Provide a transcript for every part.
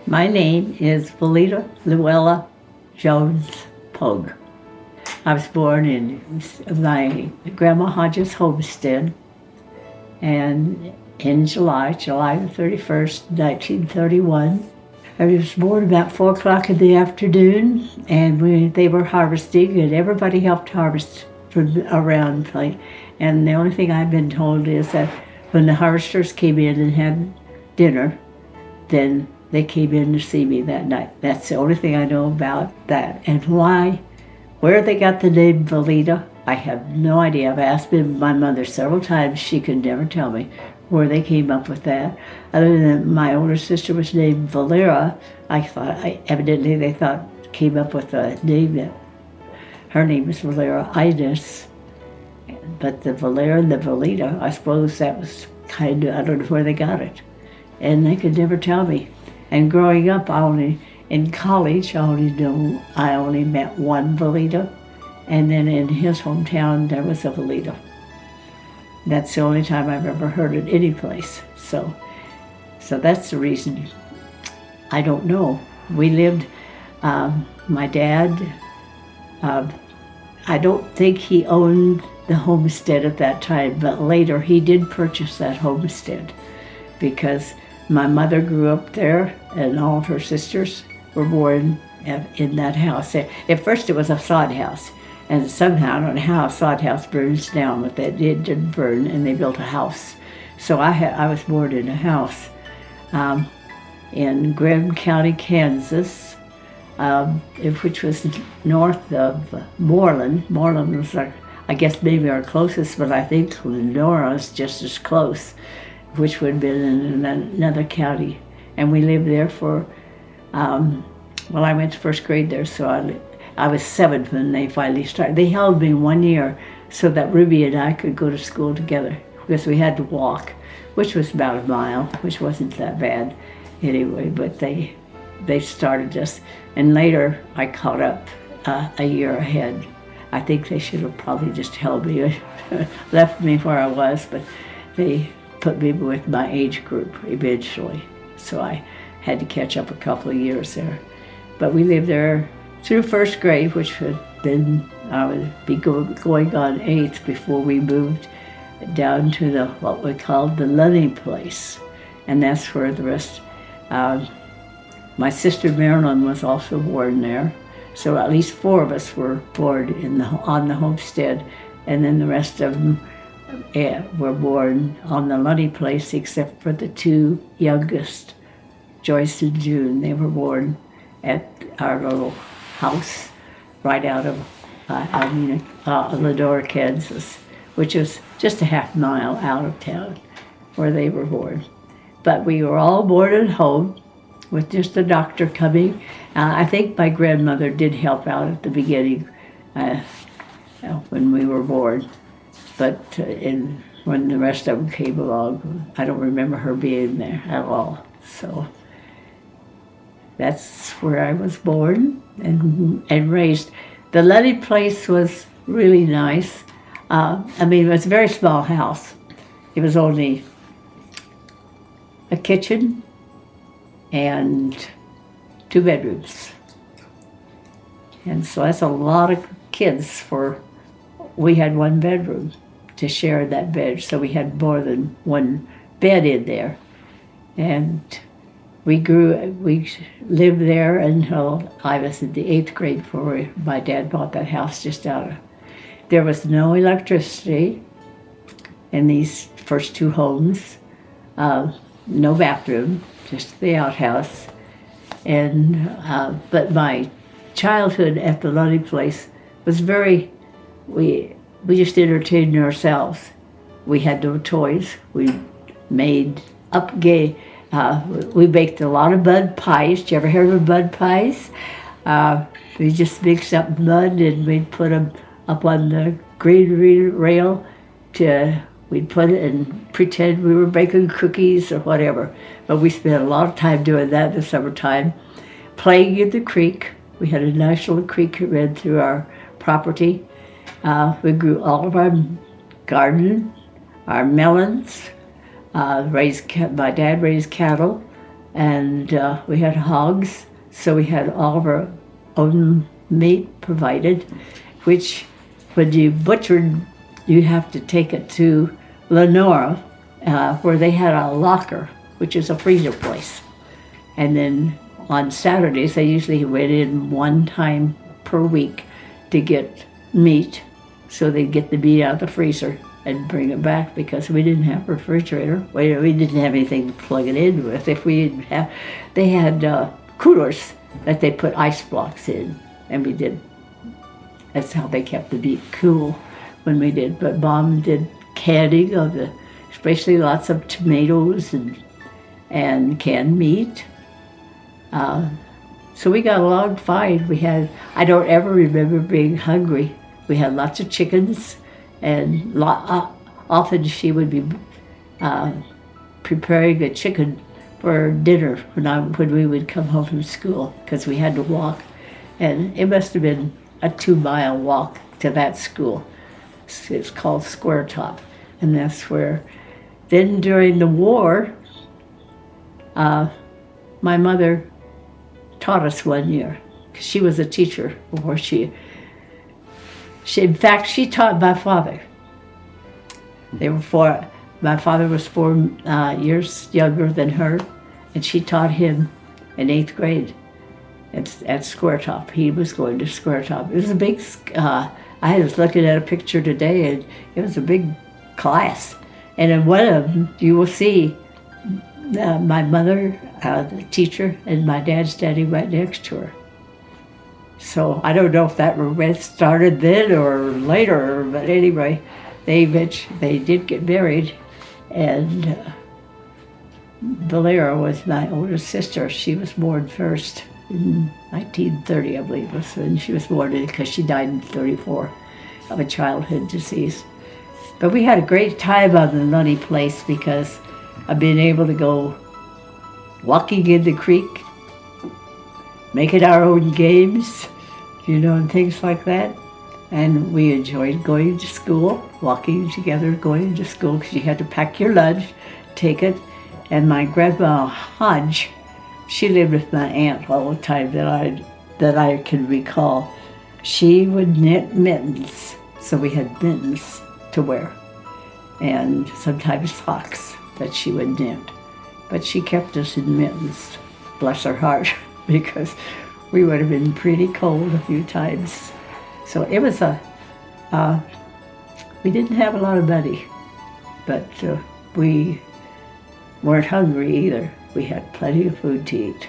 My name is Valeta Luella Jones Pogue. I was born in my Grandma Hodges homestead, and in July the 31st, 1931. I was born about 4 o'clock in the afternoon, and they were harvesting, and everybody helped harvest from around. And the only thing I've been told is that when the harvesters came in and had dinner, then they came in to see me that night. That's the only thing I know about that. And where they got the name Valeta, I have no idea. I've asked my mother several times. She could never tell me where they came up with that. Other than my older sister was named Valera, evidently they thought came up with a name that her name was Valera Ines. But the Valera and the Valeta, I suppose that was I don't know where they got it. And they could never tell me. And growing up, in college, I only met one Valeta, and then in his hometown, there was a Valeta. That's the only time I've ever heard it any place. So that's the reason. I don't know. We lived, my dad, I don't think he owned the homestead at that time, but later he did purchase that homestead because my mother grew up there, and all of her sisters were born in that house. At first it was a sod house, and somehow, I don't know how a sod house burns down, but it didn't burn, and they built a house. So I was born in a house in Graham County, Kansas, which was north of Moreland. Moreland was I guess maybe our closest, but I think Lenora is just as close, which would have been in another county. And we lived there for, I went to first grade there, so I was 7 when they finally started. They held me 1 year so that Ruby and I could go to school together, because we had to walk, which was about a mile, which wasn't that bad anyway, but they started us. And later I caught up a year ahead. I think they should have probably just held me, left me where I was, but they put me with my age group eventually. So I had to catch up a couple of years there. But we lived there through first grade, which then I would be going on 8th before we moved down to what we called the Lunny place. And that's where the rest, my sister Marilyn was also born there. So at least 4 of us were born on the homestead, and then the rest of them were born on the Lunny place, except for the 2 youngest, Joyce and June. They were born at our little house right out of Ladora, Kansas, which was just a half mile out of town where they were born. But we were all born at home with just a doctor coming. I think my grandmother did help out at the beginning when we were born. But when the rest of them came along, I don't remember her being there at all. So that's where I was born and raised. The Lunny place was really nice. It was a very small house. It was only a kitchen and 2 bedrooms. And so that's a lot of kids we had 1 bedroom to share that bed, so we had more than 1 bed in there. And we lived there until I was in the 8th grade before my dad bought that house there was no electricity in these first 2 homes, no bathroom, just the outhouse. But my childhood at the Lunny place was we just entertained ourselves. We had no toys. We made up we baked a lot of mud pies. Did you ever hear of mud pies? We just mixed up mud and we'd put them up on the green rail we'd put it and pretend we were baking cookies or whatever. But we spent a lot of time doing that in the summertime. Playing in the creek. We had a nice little creek that ran through our property. We grew all of our garden, our melons, my dad raised cattle, and we had hogs, so we had all of our own meat provided, which when you butchered, you have to take it to Lenora, where they had a locker, which is a freezer place. And then on Saturdays, they usually went in one time per week to get meat, so they'd get the meat out of the freezer and bring it back, because we didn't have a refrigerator. We didn't have anything to plug it in with. If we didn't have, they had coolers that they put ice blocks in, and we did. That's how they kept the meat cool when we did. But Mom did canning of the, especially lots of tomatoes and canned meat. So we got along fine. We had, I don't ever remember being hungry. We had lots of chickens, and often she would be preparing a chicken for dinner when we would come home from school, because we had to walk. And it must have been a 2-mile walk to that school. It's called Square Top. And that's where, then during the war, my mother taught us one year, because she was a teacher before in fact, she taught my father. My father was 4 years younger than her, and she taught him in 8th grade at Square Top. He was going to Square Top. It was a big, I was looking at a picture today, and it was a big class. And in one of them, you will see my mother, the teacher, and my dad standing right next to her. So I don't know if that romance started then or later, but anyway, they did get married, and Valera was my older sister. She was born first in 1930, I believe, was when she was born, because she died in 34 of a childhood disease. But we had a great time on the Lunny Place, because of being able to go walking in the creek, making our own games, and things like that. And we enjoyed going to school, walking together, going to school, because you had to pack your lunch, take it. And my grandma Hodge, she lived with my aunt all the time that I can recall. She would knit mittens, so we had mittens to wear, and sometimes socks that she would knit. But she kept us in mittens, bless her heart, because we would have been pretty cold a few times. So it was we didn't have a lot of money, but we weren't hungry either. We had plenty of food to eat,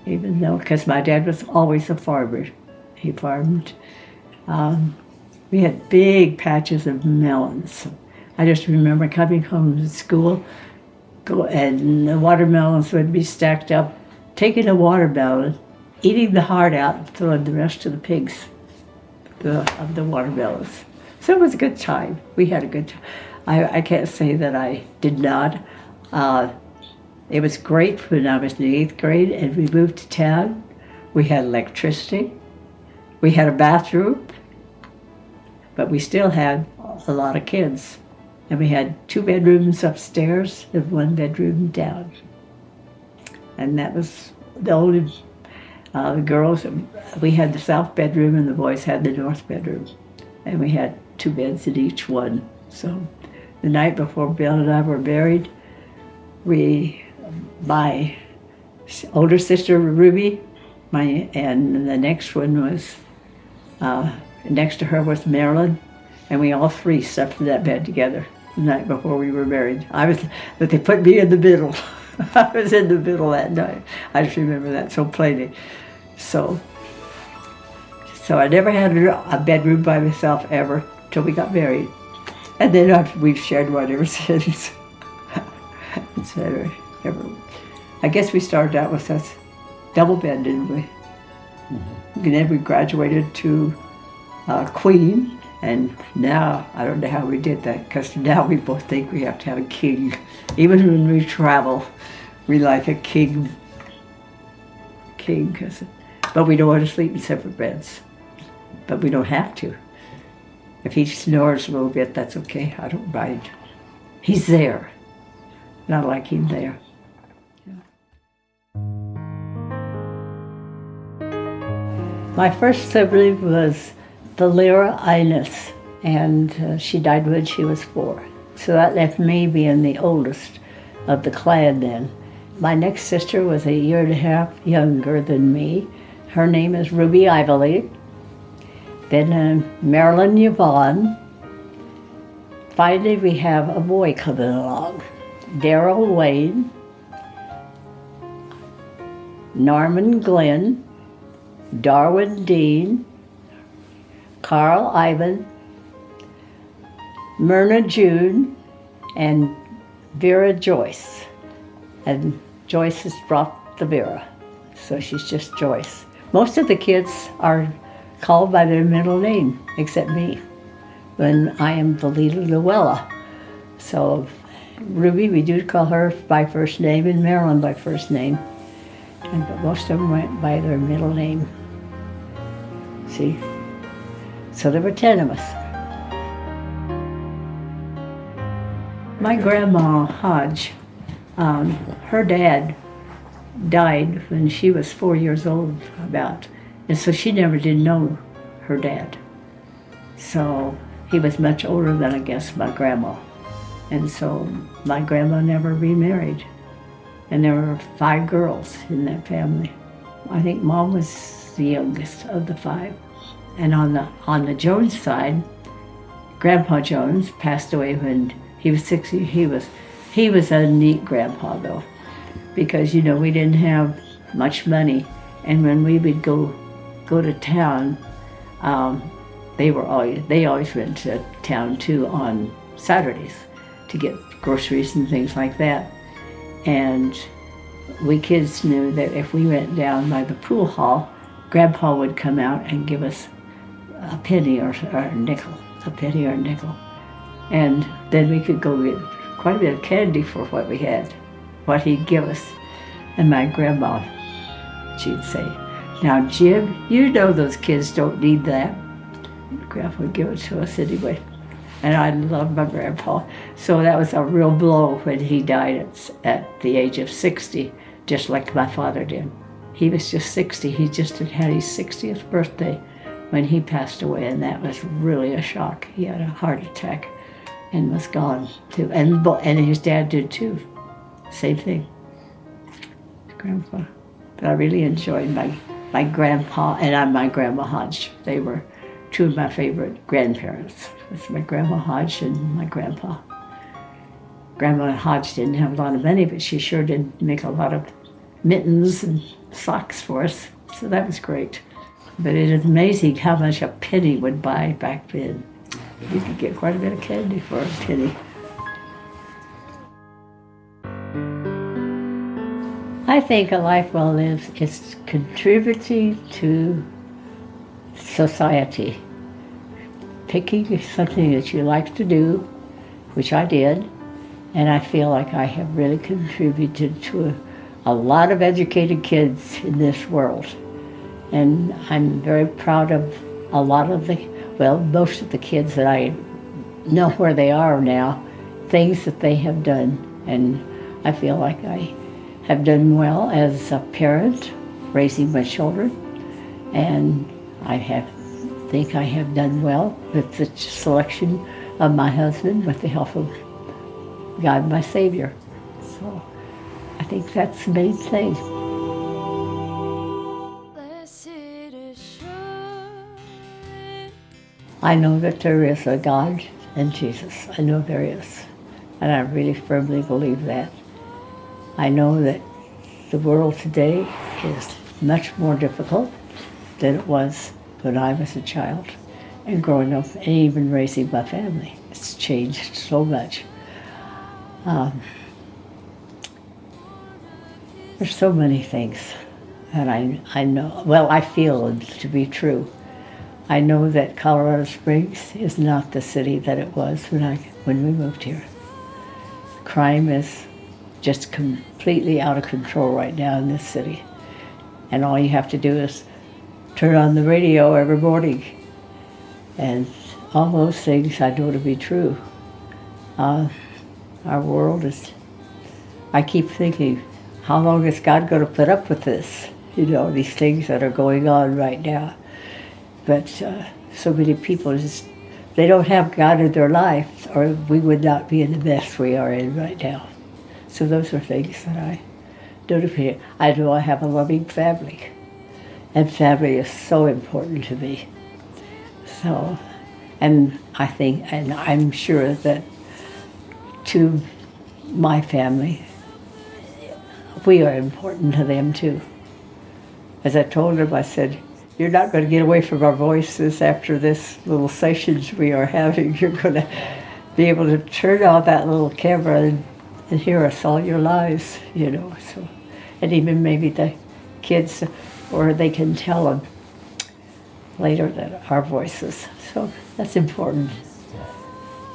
even though, because my dad was always a farmer. He farmed. We had big patches of melons. I just remember coming home from school, and the watermelons would be stacked up, taking a watermelon, eating the heart out, and throwing the rest to the pigs of the watermelons. So it was a good time. We had a good time. I can't say that I did not. It was great when I was in the 8th grade and we moved to town. We had electricity. We had a bathroom, but we still had a lot of kids. And we had 2 bedrooms upstairs and 1 bedroom down. And that was the only, the girls, we had the south bedroom and the boys had the north bedroom. And we had 2 beds in each one. So the night before Bill and I were married, my older sister Ruby, and the next one was, next to her was Marilyn, and we all 3 slept in that bed together the night before we were married. But they put me in the middle. I was in the middle that night. I just remember that so plainly. So I never had a bedroom by myself ever till we got married. And then we've shared one ever since. It's never, ever. I guess we started out with a double bed, didn't we? Mm-hmm. And then we graduated to Queen, and now, I don't know how we did that, because now we both think we have to have a king. Even when we travel, we like a king, but we don't want to sleep in separate beds. But we don't have to. If he snores a little bit, that's okay, I don't mind. He's there. Not like him there. My first sibling was Valera Inez, and she died when she was 4. So that left me being the oldest of the clan then. My next sister was a year and a half younger than me. Her name is Ruby Ively. Then Marilyn Yvonne. Finally, we have a boy coming along. Daryl Wayne, Norman Glenn, Darwin Dean, Carl Ivan, Myrna June, and Vera Joyce. And Joyce has dropped the Vera, so she's just Joyce. Most of the kids are called by their middle name, except me, when I am Valeta Luella. So Ruby, we do call her by first name, and Marilyn by first name. But most of them went by their middle name. See? So there were 10 of us. My grandma, Hodge, her dad died when she was 4 years old, about. And so she never did know her dad. So he was much older than, I guess, my grandma. And so my grandma never remarried. And there were 5 girls in that family. I think Mom was the youngest of the 5. And on the Jones side, Grandpa Jones passed away when he was 60. He was a neat grandpa though, because we didn't have much money, and when we would go to town, they always went to town too on Saturdays to get groceries and things like that. And we kids knew that if we went down by the pool hall, Grandpa would come out and give us a penny or a nickel, and then we could go get quite a bit of candy for what we had, what he'd give us. And my grandma, she'd say, "Now, Jim, you know those kids don't need that." Grandpa would give it to us anyway. And I loved my grandpa. So that was a real blow when he died at the age of 60, just like my father did. He was just 60. He just had his 60th birthday when he passed away, and that was really a shock. He had a heart attack and was gone too. And his dad did too. Same thing. His grandpa. But I really enjoyed my grandpa and my grandma Hodge. They were 2 of my favorite grandparents. It's my grandma Hodge and my grandpa. Grandma Hodge didn't have a lot of money, but she sure did make a lot of mittens and socks for us. So that was great. But it is amazing how much a penny would buy back then. You could get quite a bit of candy for a penny. I think a life well lived is contributing to society. Picking something that you like to do, which I did, and I feel like I have really contributed to a lot of educated kids in this world. And I'm very proud of a lot of most of the kids that I know where they are now, things that they have done. And I feel like I have done well as a parent, raising my children, and I think I have done well with the selection of my husband with the help of God, my Savior. So I think that's the main thing. I know that there is a God and Jesus. I know there is. And I really firmly believe that. I know that the world today is much more difficult than it was when I was a child and growing up and even raising my family. It's changed so much. There's so many things that I know, I feel to be true. I know that Colorado Springs is not the city that it was when we moved here. Crime is just completely out of control right now in this city. And all you have to do is turn on the radio every morning. And all those things I know to be true. Our world is, I keep thinking, how long is God going to put up with this? These things that are going on right now. But so many people just, they don't have God in their life, or we would not be in the mess we are in right now. So those are things that I don't appreciate. I know I have a loving family, and family is so important to me. So, and I think, and I'm sure that to my family, we are important to them too. As I told them, I said, you're not going to get away from our voices after this little sessions we are having. You're going to be able to turn on that little camera and hear us all your lives, you know. So, and even maybe the kids, or they can tell them later that our voices. So that's important.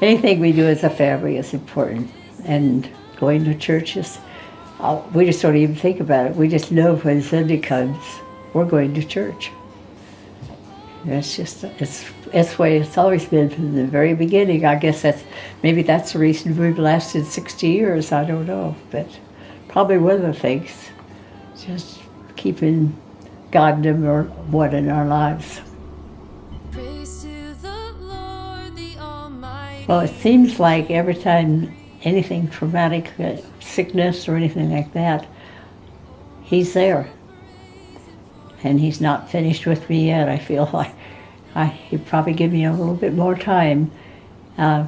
Anything we do as a family is important. And going to churches, we just don't even think about it. We just know when Sunday comes, we're going to church. It's just, it's the way it's always been from the very beginning. I guess maybe that's the reason we've lasted 60 years, I don't know. But probably one of the things, just keeping God number one in our lives. Praise to the Lord, the Almighty. Well, it seems like every time anything traumatic, sickness or anything like that, He's there. And He's not finished with me yet. I feel like He'd probably give me a little bit more time. I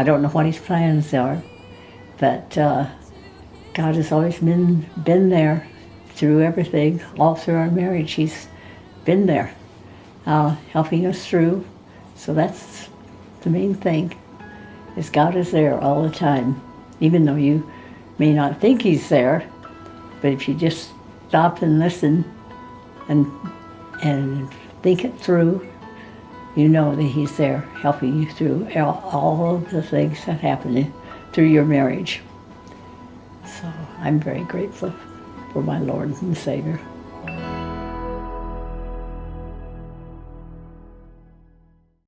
don't know what His plans are, but God has always been there through everything, all through our marriage. He's been there, helping us through. So that's the main thing, is God is there all the time, even though you may not think He's there. But if you just stop and listen and think it through, you know that He's there helping you through all of the things that happen through your marriage. So I'm very grateful for my Lord and Savior.